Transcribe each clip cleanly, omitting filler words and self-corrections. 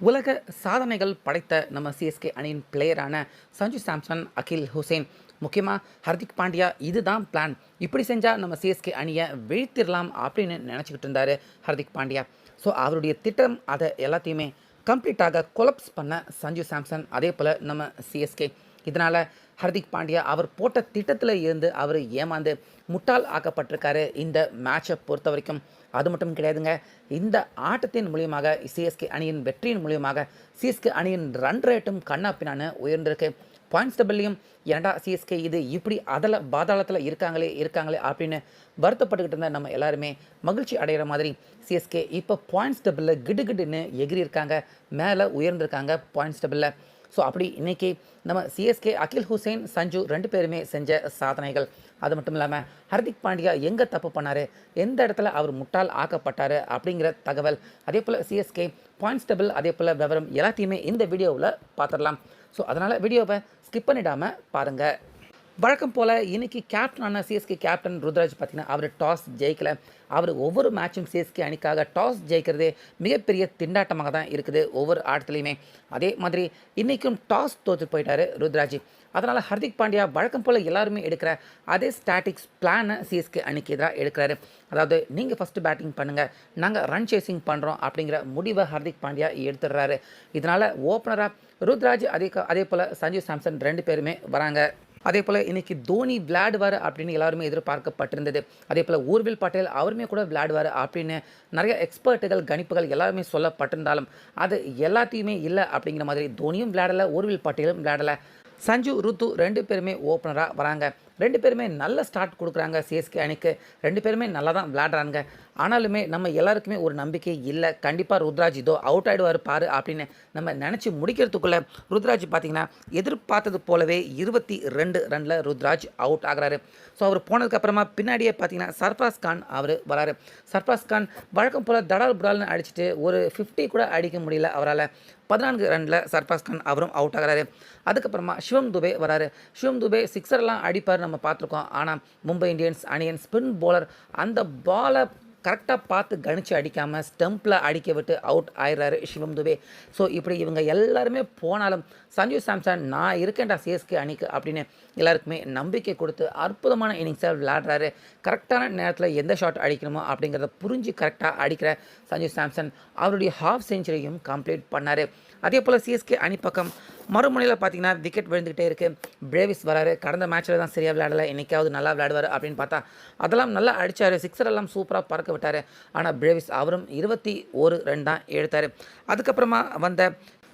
உலக சாதனைகள் படைத்த நம்ம சிஎஸ்கே அணியின் பிளேயரான சஞ்சு சாம்சன், அகில் ஹுசேன், முக்கியமாக ஹர்திக் பாண்டியா இதுதான் பிளான். இப்படி செஞ்சால் நம்ம சிஎஸ்கே அணியை வீழ்த்திடலாம் அப்படின்னு நினச்சிக்கிட்டு இருந்தார் ஹர்திக் பாண்டியா. ஸோ அவருடைய திட்டம் அதை எல்லாத்தையுமே கம்ப்ளீட்டாக கொலப்ஸ் பண்ண சஞ்சு சாம்சன், அதே போல் நம்ம சிஎஸ்கே. இதனால் ஹர்திக் பாண்டியா அவர் போட்ட திட்டத்தில் இருந்து அவர் ஏமாந்து முட்டாள் ஆக்கப்பட்டிருக்காரு இந்த மேட்சை பொறுத்த வரைக்கும். அது மட்டும் கிடையாதுங்க, இந்த ஆட்டத்தின் மூலியமாக சிஎஸ்கே அணியின் வெற்றியின் மூலியமாக சிஎஸ்கே அணியின் ரன் ரேட்டும் கண்ணாப்பினான்னு உயர்ந்திருக்கு. பாயிண்ட்ஸ் டபுள்லையும் ஏன்டா சிஎஸ்கே இது இப்படி பாதாளத்தில் இருக்காங்களே அப்படின்னு வருத்தப்பட்டுக்கிட்டு இருந்த நம்ம எல்லாருமே மகிழ்ச்சி அடைகிற மாதிரி சிஎஸ்கே இப்போ பாயிண்ட்ஸ் டபுளில் கிடுகிடுன்னு எகிரி இருக்காங்க, மேலே உயர்ந்திருக்காங்க பாயிண்ட்ஸ் டபுளில். ஸோ அப்படி இன்றைக்கி நம்ம சிஎஸ்கே அகில் ஹுசேன், சஞ்சு ரெண்டு பேருமே செஞ்ச சாதனைகள். அது மட்டும் இல்லாமல் ஹர்திக் பாண்டியா எங்கே தப்பு பண்ணார், எந்த இடத்துல அவர் முட்டாள் ஆக்கப்பட்டார் அப்படிங்கிற தகவல், அதே போல் சிஎஸ்கே பாயிண்ட்ஸ் டேபிள், அதே போல் விவரம் எல்லாத்தையுமே இந்த வீடியோவில் பார்த்துடலாம். ஸோ அதனால் வீடியோவை ஸ்கிப் பண்ணிடாமல் பாருங்கள். வழக்கம் போல் இன்றைக்கி கேப்டனான சிஎஸ்கே கேப்டன் ருத்ராஜ் பார்த்திங்கன்னா அவர் டாஸ் ஜெயிக்கலை. அவர் ஒவ்வொரு மேட்சும் சிஎஸ்கே அணிக்காக டாஸ் ஜெயிக்கிறதே மிகப்பெரிய திண்டாட்டமாக தான் இருக்குது ஒவ்வொரு ஆட்டத்துலையுமே. அதே மாதிரி இன்றைக்கும் டாஸ் தோற்று போயிட்டார் ருத்ராஜ். அதனால் ஹர்திக் பாண்டியா வழக்கம் போல் எல்லாருமே எடுக்கிற அதே ஸ்டாட்டிக்ஸ் பிளானை சிஎஸ்கே அணிக்கு எதிராக எடுக்கிறாரு. அதாவது நீங்கள் ஃபஸ்ட்டு பேட்டிங் பண்ணுங்கள், நாங்கள் ரன் சேசிங் பண்ணுறோம் அப்படிங்கிற முடிவை ஹர்திக் பாண்டியா எடுத்துடுறாரு. இதனால் ஓப்பனராக ருத்ராஜ், அதே போல் சஞ்சு சாம்சன் ரெண்டு பேருமே வராங்க. அதே போல் இன்றைக்கி தோனி விளையாடுவார் அப்படின்னு எல்லாருமே எதிர்பார்க்கப்பட்டிருந்தது. அதே போல் ஊர்வில் பட்டேல் அவருமே கூட விளையாடுவார் அப்படின்னு நிறைய எக்ஸ்பர்ட்டுகள், கணிப்புகள் எல்லாருமே சொல்லப்பட்டிருந்தாலும் அது எல்லாத்தையுமே இல்லை அப்படிங்கிற மாதிரி தோனியும் விளையாடலை, ஊர்வில் பட்டேலும் விளையாடலை. சஞ்சு, ருத்து ரெண்டு பேருமே ஓப்பனராக வராங்க. ரெண்டு பேருமே நல்ல ஸ்டார்ட் கொடுக்குறாங்க சிஎஸ்கே அணிக்கு. ரெண்டு பேருமே நல்லா தான் விளையாடுறாங்க. ஆனாலுமே நம்ம எல்லாருக்குமே ஒரு நம்பிக்கை இல்லை, கண்டிப்பாக ருத்ராஜ் இதோ அவுட் ஆகிடுவார் பாரு அப்படின்னு நம்ம நினச்சி முடிக்கிறதுக்குள்ளே ருத்ராஜ் பார்த்திங்கன்னா எதிர்பார்த்தது போலவே 22 ரனில் ருத்ராஜ் அவுட் ஆகிறாரு. ஸோ அவர் போனதுக்கப்புறமா பின்னாடியே பார்த்திங்கன்னா சர்ஃப்ராஸ் கான் அவர் வராரு. சர்ஃப்ராஸ் கான் வழக்கம் போல் தடால் புடால்னு அடிச்சுட்டு ஒரு 50 கூட அடிக்க முடியல அவரால். 14 ரனில் சர்ஃப்ராஸ் கான் அவரும் அவுட் ஆகிறாரு. அதுக்கப்புறமா சிவம் துபே வராரு. சிவம் துபே சிக்ஸர்லாம் அடிப்பார் நம்ம பார்த்துருக்கோம். ஆனால் மும்பை இந்தியன்ஸ் அணியின் ஸ்பின் போலர் அந்த பாலை கரெக்டாக பார்த்து கணிச்சு அடிக்காமல் ஸ்டம்பில் அடிக்க விட்டு அவுட் ஆயிடுறாரு சிவம் துபே. ஸோ இப்படி இவங்க எல்லாருமே போனாலும் சஞ்சு சாம்சன் நான் இருக்கேன்டா சிஎஸ்கே அணிக்கு அப்படின்னு எல்லாருக்குமே நம்பிக்கை கொடுத்து அற்புதமான இன்னிங்ஸை விளையாடுறாரு. கரெக்டான நேரத்தில் எந்த ஷாட் அடிக்கணுமோ அப்படிங்கிறத புரிஞ்சு கரெக்டாக அடிக்கிற சஞ்சு சாம்சன் அவருடைய ஹாஃப் செஞ்சுரியும் கம்ப்ளீட் பண்ணார். அதே போல் சிஎஸ்கே அணி பக்கம் மறுமுனையில் பார்த்திங்கன்னா விக்கெட் விழுந்துக்கிட்டே இருக்குது. பிரேவிஸ் வராரு. கடந்த மேட்ச்சில் தான் சரியாக விளையாடலை, என்றைக்காவது நல்லா விளையாடுவார் அப்படின்னு பார்த்தா அதெல்லாம் நல்லா அடித்தார், சிக்ஸரெல்லாம் சூப்பராக பறக்க விட்டார். ஆனால் பிரேவிஸ் அவரும் 21 ரன் தான் எடுத்தார். அதுக்கப்புறமா வந்த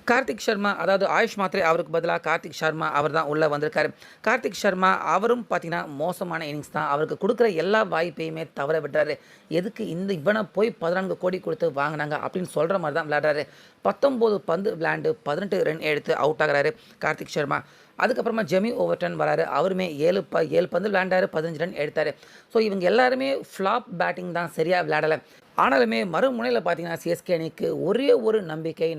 கார்த்திக் சர்மா, அதாவது ஆயுஷ் மாத்ரே அவருக்கு பதிலாக கார்த்திக் சர்மா அவர் தான் உள்ளே வந்திருக்காரு. கார்த்திக் சர்மா அவரும் பார்த்திங்கன்னா மோசமான இன்னிங்ஸ் தான். அவருக்கு கொடுக்குற எல்லா வாய்ப்பையுமே தவற விட்டார். எதுக்கு இவனை போய் 14 கோடி கொடுத்து வாங்கினாங்க அப்படின்னு சொல்கிற மாதிரி தான் விளையாடுறாரு. 19 பந்து விளையாண்டு 18 ரன் எடுத்து அவுட் ஆகிறாரு கார்த்திக் சர்மா. அதுக்கப்புறமா ஜெமி ஓவர்டன் வராரு. அவருமே 7 பந்து விளையாண்டார், 15 ரன் எடுத்தார். ஸோ இவங்க எல்லாருமே ஃப்ளாப் பேட்டிங் தான், சரியாக விளையாடலை. ஆனாலுமே மறுமுனையில் பார்த்தீங்கன்னா சிஎஸ்கே அணிக்கு ஒரே ஒரு நம்பிக்கை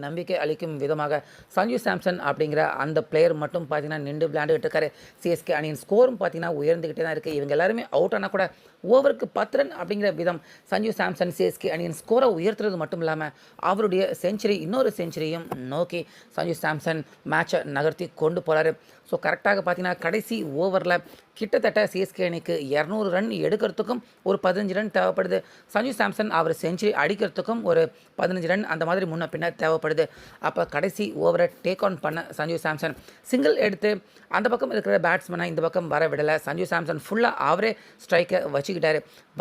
அளிக்கும் விதமாக சஞ்சு சாம்சன் அப்படிங்கிற அந்த பிளேயர் மட்டும் பார்த்தீங்கன்னா நின்று விளையாண்டுக்கிட்டு இருக்காரு. சிஎஸ்கே அணியின் ஸ்கோரும் பார்த்தீங்கன்னா உயர்ந்துக்கிட்டே தான் இருக்குது. இவங்க எல்லாருமே அவுட் ஆனால் கூட ஓவருக்கு 10 ரன் அப்படிங்கிற விதம் சஞ்சு சாம்சன் சிஎஸ்கே அணியின் ஸ்கோரை உயர்த்துறது மட்டும் இல்லாமல் அவருடைய செஞ்சுரி, இன்னொரு செஞ்சுரியும் நோக்கி சஞ்சு சாம்சன் மேட்சை நகர்த்தி கொண்டு போகிறாரு. ஸோ கரெக்டாக பார்த்தீங்கன்னா கடைசி ஓவரில் கிட்டத்தட்ட சிஎஸ்கே அணிக்கு 200 ரன் எடுக்கிறதுக்கும் ஒரு 15 ரன் தேவைப்படுது. சஞ்சு சாம்சன் அவர் செஞ்சுரி அடிக்கிறதுக்கும் ஒரு 15 ரன் அந்த மாதிரி முன்ன பின்ன தேவைப்படுது. அப்போ கடைசி ஓவரை டேக் ஆன் பண்ண சஞ்சு சாம்சன் சிங்கிள் எடுத்து அந்த பக்கம் இருக்கிற பேட்ஸ்மேனை இந்த பக்கம் வர விடலை. சஞ்சு சாம்சன் ஃபுல்லாக அவரே ஸ்ட்ரைக்கை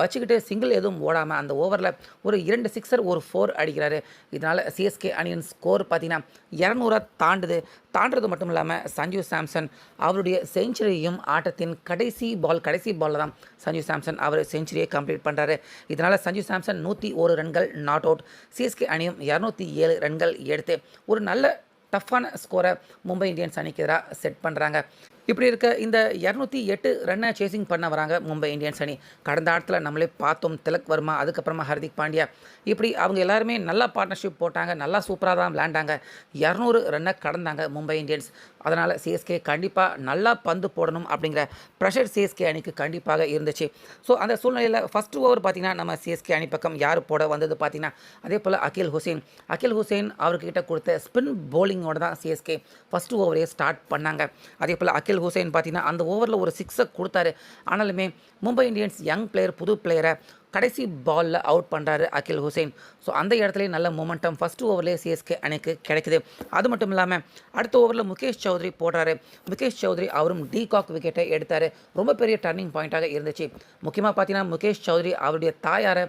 வச்சுக்கிட்டு சிங்கிள் எதுவும் ஓடாமல் அந்த ஓவரில் ஒரு 2 சிக்ஸர் ஒரு 4 அடிக்கிறாரு. இதனால் சிஎஸ்கே அணியின் ஸ்கோர் பார்த்திங்கன்னா 200 தாண்டுறது மட்டும் இல்லாமல் சஞ்சு சாம்சன் அவருடைய செஞ்சுரியையும் ஆட்டத்தின் கடைசி பாலில் தான் சஞ்சு சாம்சன் அவர் செஞ்சுரியை கம்ப்ளீட் பண்ணுறாரு. இதனால் சஞ்சு சாம்சன் 101 ரன்கள் நாட் அவுட். சிஎஸ்கே அணியும் 207 ரன்கள் எடுத்து ஒரு நல்ல டஃப்பான ஸ்கோரை மும்பை இந்தியன்ஸ் அணிக்கு எதிராக செட் பண்ணுறாங்க. இப்படி இருக்க இந்த 208 ரன்னை சேசிங் பண்ண வராங்க மும்பை இந்தியன்ஸ் அணி. கடந்த ஆட்டத்தில் நம்மளே பார்த்தோம், திலக் வர்மா, அதுக்கப்புறமா ஹர்திக் பாண்டியா, இப்படி அவங்க எல்லாருமே நல்லா பார்ட்னர்ஷிப் போட்டாங்க, நல்லா சூப்பராக தான் விளையாண்டாங்க. 200 ரன்னை கடந்தாங்க மும்பை இந்தியன்ஸ். அதனால் சிஎஸ்கே கண்டிப்பாக நல்லா பந்து போடணும் அப்படிங்கிற ப்ரெஷர் சிஎஸ்கே அணிக்கு கண்டிப்பாக இருந்துச்சு. ஸோ அந்த சூழ்நிலையில் ஃபஸ்ட்டு ஓவர் பார்த்திங்கன்னா நம்ம சிஎஸ்கே அணி பக்கம் யார் போட வந்தது பார்த்திங்கன்னா அதே போல் அகில் ஹுசைன் அவர்கிட்ட கொடுத்த ஸ்பின் போலிங்கோட தான் சிஎஸ்கே ஃபஸ்ட்டு ஓவரே ஸ்டார்ட் பண்ணாங்க. அதே போல் அகில் ஹுசைன் பார்த்தீங்கன்னா அந்த ஓவரில் ஒரு 6 கொடுத்தாரு. ஆனாலுமே மும்பை இந்தியன்ஸ் யங் பிளேயர், புது பிளேயரை கடைசி பாலில் அவுட் பண்ணுறாரு அகில் ஹுசைன். ஸோ அந்த இடத்துலேயே நல்ல மொமெண்டம் ஃபஸ்ட்டு ஓவர்லேயே சிஎஸ்கே அணிக்கு கிடைக்குது. அது மட்டும் இல்லாமல் அடுத்த ஓவரில் முகேஷ் சௌத்ரி போடுறாரு. முகேஷ் சௌத்ரி அவரும் டீகாக் விக்கெட்டை எடுத்தார். ரொம்ப பெரிய டர்னிங் பாயிண்ட்டாக இருந்துச்சு. முக்கியமாக பார்த்தீங்கன்னா முகேஷ் சௌத்ரி அவருடைய தாயாரை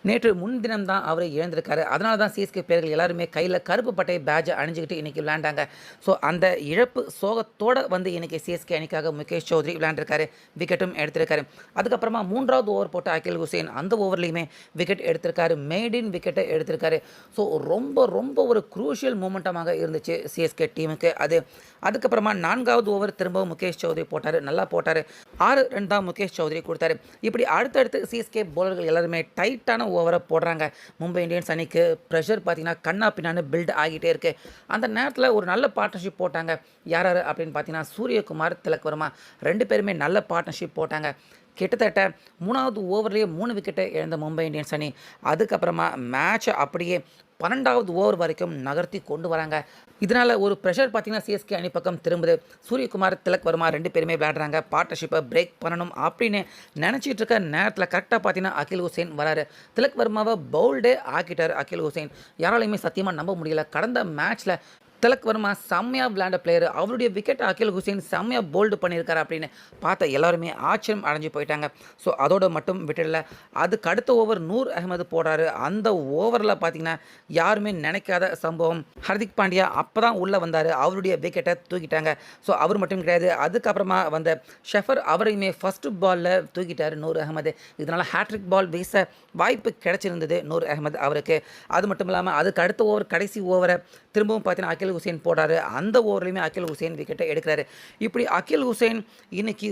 நேற்று முன்தினம் தான் அவர் இழந்திருக்காரு. அதனால தான் சிஎஸ்கே பிளேயர்கள் எல்லாருமே கையில் கருப்பு பட்டை பேட்ஜை அணிஞ்சிக்கிட்டு இன்றைக்கி விளையாண்டாங்க. ஸோ அந்த இழப்பு சோகத்தோடு வந்து இன்றைக்கி சிஎஸ்கே அணிக்காக முகேஷ் சௌத்ரி விளையாண்டுருக்காரு, விக்கெட்டும் எடுத்திருக்காரு. அதுக்கப்புறமா 3வது ஓவர் போட்ட அகில் ஹுசைன் அந்த ஓவர்லேயுமே விக்கெட் எடுத்திருக்காரு, மேடின் விக்கெட்டை எடுத்திருக்காரு. ஸோ ரொம்ப ஒரு குரூஷியல் மூமெண்டமாக இருந்துச்சு சிஎஸ்கே டீமுக்கு அது. அதுக்கப்புறமா 4வது ஓவர் திரும்பவும் முகேஷ் சௌத்ரி போட்டார், நல்லா போட்டார். 6 ரன் தான் முகேஷ் சௌத்ரி கொடுத்தாரு. இப்படி அடுத்தடுத்து சிஎஸ்கே பவுலர்கள் எல்லாருமே டைட்டான ஓவரை போடுறாங்க. மும்பை இந்தியன்ஸ் அணிக்கு ப்ரெஷர் பார்த்தீங்கன்னா கண்ணா பின்னான்னு பில்ட் ஆகிட்டே இருக்குது. அந்த நேரத்தில் ஒரு நல்ல பார்ட்னர்ஷிப் போட்டாங்க. யார் அப்படின்னு பார்த்தீங்கன்னா சூரியகுமார், திலக் வர்மா 2 பேருமே நல்ல பார்ட்னர்ஷிப் போட்டாங்க. கிட்டத்தட்ட 3வது ஓவர்லேயே 3 விக்கெட்டை இழந்த மும்பை இந்தியன்ஸ் அணி அதுக்கப்புறமா மேட்சை அப்படியே 12வது ஓவர் வரைக்கும் நகர்த்தி கொண்டு வராங்க. இதனால் ஒரு ப்ரெஷர் பார்த்தீங்கன்னா சிஎஸ்கே அணி பக்கம் திரும்புது. சூரியகுமார், திலக் வர்மா 2 பேருமே விளையாடுறாங்க. பார்ட்னர்ஷிப்பை பிரேக் பண்ணணும் அப்படின்னு நினச்சிட்டு இருக்க நேரத்தில் கரெக்டாக பார்த்தீங்கன்னா அகில் ஹுசைன் வராரு. திலக் வர்மாவை பவுல்டே ஆக்கிட்டார் அகில் ஹுசைன். யாராலையுமே சத்தியமாக நம்ப முடியல. கடந்த மேட்ச்சில் திலக் வர்மா செம்மையாக விளையாண்ட பிளேயர், அவருடைய விக்கெட் அகில் ஹுசைன் செம்மையாக போல்டு பண்ணியிருக்காரு அப்படின்னு பார்த்த எல்லாருமே ஆச்சரியம் அடைஞ்சு போயிட்டாங்க. ஸோ அதோடு மட்டும் விட்டுடல, அதுக்கு அடுத்த ஓவர் நூர் அகமது போடுறாரு. அந்த ஓவரில் பார்த்தீங்கன்னா யாருமே நினைக்காத சம்பவம். ஹர்திக் பாண்டியா அப்போ தான் உள்ளே வந்தார், அவருடைய விக்கெட்டை தூக்கிட்டாங்க. ஸோ அவர் மட்டும் கிடையாது, அதுக்கப்புறமா வந்த ஷெஃபர் அவரையுமே ஃபஸ்ட்டு பாலில் தூக்கிட்டார் நூர் அகமது. இதனால் ஹேட்ரிக் பால் வீச வாய்ப்பு கிடைச்சிருந்தது நூர் அகமது அவருக்கு. அது மட்டும் இல்லாமல் அதுக்கு அடுத்த ஓவர், கடைசி ஓவரை திரும்பவும் பார்த்தீங்கன்னா அகில் ஹுசைன் போடுறாரு. அந்த ஓவர்லையுமே அகில் ஹுசைன் விக்கெட்டை எடுக்கிறாரு. இப்படி அகில் ஹுசைன் இன்னைக்கு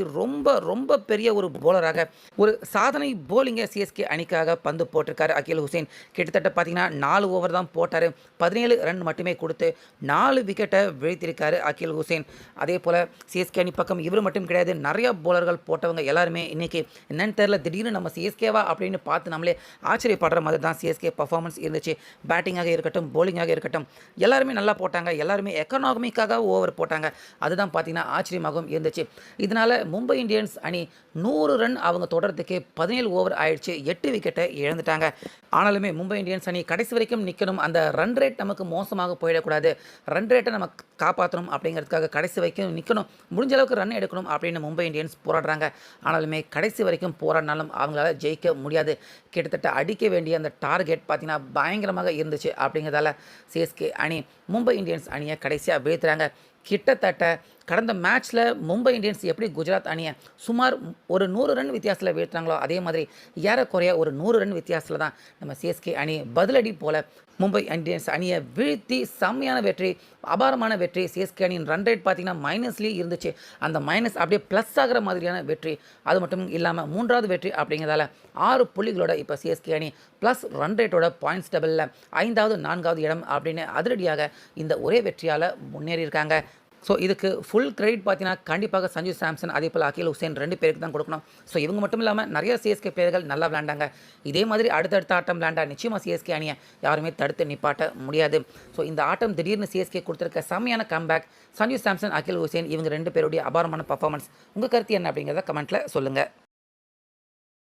ரொம்ப பெரிய ஒரு போலராக ஒரு சாதனை போலிங்கை சிஎஸ்கே அணிக்காக பந்து போட்டிருக்காரு அகில் ஹுசைன். கிட்டத்தட்ட பார்த்தீங்கன்னா 4 ஓவர் தான் போட்டார், 17 ரன் மட்டுமே கொடுத்து 4 விக்கெட்டை வீழ்த்திருக்காரு அகில் ஹுசைன். அதே போல் சிஎஸ்கே அணி பக்கம் இவர் மட்டும் கிடையாது, நிறைய போலர்கள் போட்டவங்க எல்லாருமே இன்னைக்கு என்னன்னு தெரியல, திடீர்னு நம்ம சிஎஸ்கேவா அப்படின்னு பார்த்து நம்மளே ஆச்சரியப்படுற மாதிரி தான் சிஎஸ்கே பர்ஃபார்மன்ஸ் இருந்துச்சு. பேட்டிங்காக இருக்கட்டும், போலிங்காக இருக்கட்டும், எல்லாருமே நல்லா போட்டாங்க. எல்லாருமே எக்கனாமிக்காக ஓவர் போட்டாங்க. அதுதான் பார்த்தீங்கன்னா ஆச்சரியமாகவும் இருந்துச்சு. இதனால் மும்பை இந்தியன்ஸ் அணி 100 ரன் அவங்க தொடர்றதுக்கே 17 ஓவர் ஆயிடுச்சு, 8 விக்கெட்டை இழந்துட்டாங்க. ஆனாலுமே மும்பை இந்தியன்ஸ் அணி கடைசி வரைக்கும் நிற்கணும், அந்த ரன் ரேட் நமக்கு மோசமாக போயிடக்கூடாது, ரன் ரேட்டை நம்ம காப்பாற்றணும் அப்படிங்கிறதுக்காக கடைசி வரைக்கும் நிற்கணும், முடிஞ்ச அளவுக்கு ரன் எடுக்கணும் அப்படின்னு மும்பை இந்தியன்ஸ் போராடுறாங்க. ஆனாலுமே கடைசி வரைக்கும் போராடினாலும் அவங்களால ஜெயிக்க முடியாது. கிட்டத்தட்ட அடிக்க வேண்டிய அந்த டார்கெட் பார்த்தீங்கன்னா பயங்கரமாக இருந்துச்சு. அப்படிங்கிறதால சிஎஸ்கே அணி மும்பை இந்தியன்ஸ் அணியை கடைசியாக வீழ்த்துறாங்க. கிட்டத்தட்ட கடந்த மேட்ச்சில் மும்பை இந்தியன்ஸ் எப்படி குஜராத் அணியை சுமார் ஒரு 100 ரன் வித்தியாசத்தில் வீழ்த்துறாங்களோ அதே மாதிரி ஏறக்குறைய ஒரு 100 ரன் வித்தியாசத்தில் தான் நம்ம சிஎஸ்கே அணி பதிலடி போல் மும்பை இந்தியன்ஸ் அணியை வீழ்த்தி செம்மையான வெற்றி, அபாரமான வெற்றி. சிஎஸ்கே அணியின் ரன் ரேட் பார்த்திங்கன்னா மைனஸ்லேயே இருந்துச்சு, அந்த மைனஸ் அப்படியே ப்ளஸ் ஆகிற மாதிரியான வெற்றி. அது மட்டும் இல்லாமல் 3வது வெற்றி அப்படிங்கிறதால 6 புள்ளிகளோட இப்போ சிஎஸ்கே அணி ப்ளஸ் ரன் ரேட்டோட பாயிண்ட்ஸ் டபுளில் 5வது 4வது இடம் அப்படின்னு அதிரடியாக இந்த ஒரே வெற்றியால் முன்னேறியிருக்காங்க. ஸோ இதுக்கு ஃபுல் கிரெடிட் பார்த்தீங்கன்னா கண்டிப்பாக சஞ்சு சாம்சன், அதே போல் அகில் ஹுசைன் 2 பேருக்கு தான் கொடுக்கணும். ஸோ இவங்க மட்டும் இல்லாமல் நிறைய சிஎஸ்கே பிளேயர்கள் நல்லா விளையாண்டாங்க. இதே மாதிரி அடுத்தடுத்த ஆட்டம் விளையாண்டா நிச்சயமாக சிஎஸ்கே அணியை யாருமே தடுத்து நிப்பாட்ட முடியாது. ஸோ இந்த ஆட்டம் திடீர்னு சிஎஸ்கே கொடுத்துருக்க செம்மையான கம்பேக், சஞ்சு சாம்சன், அகில் ஹுசைன் இவங்க 2 பேருடைய அபாரமான பர்ஃபார்மன்ஸ். உங்கள் கருத்து என்ன அப்படிங்கிறத கமெண்ட்டில் சொல்லுங்கள்.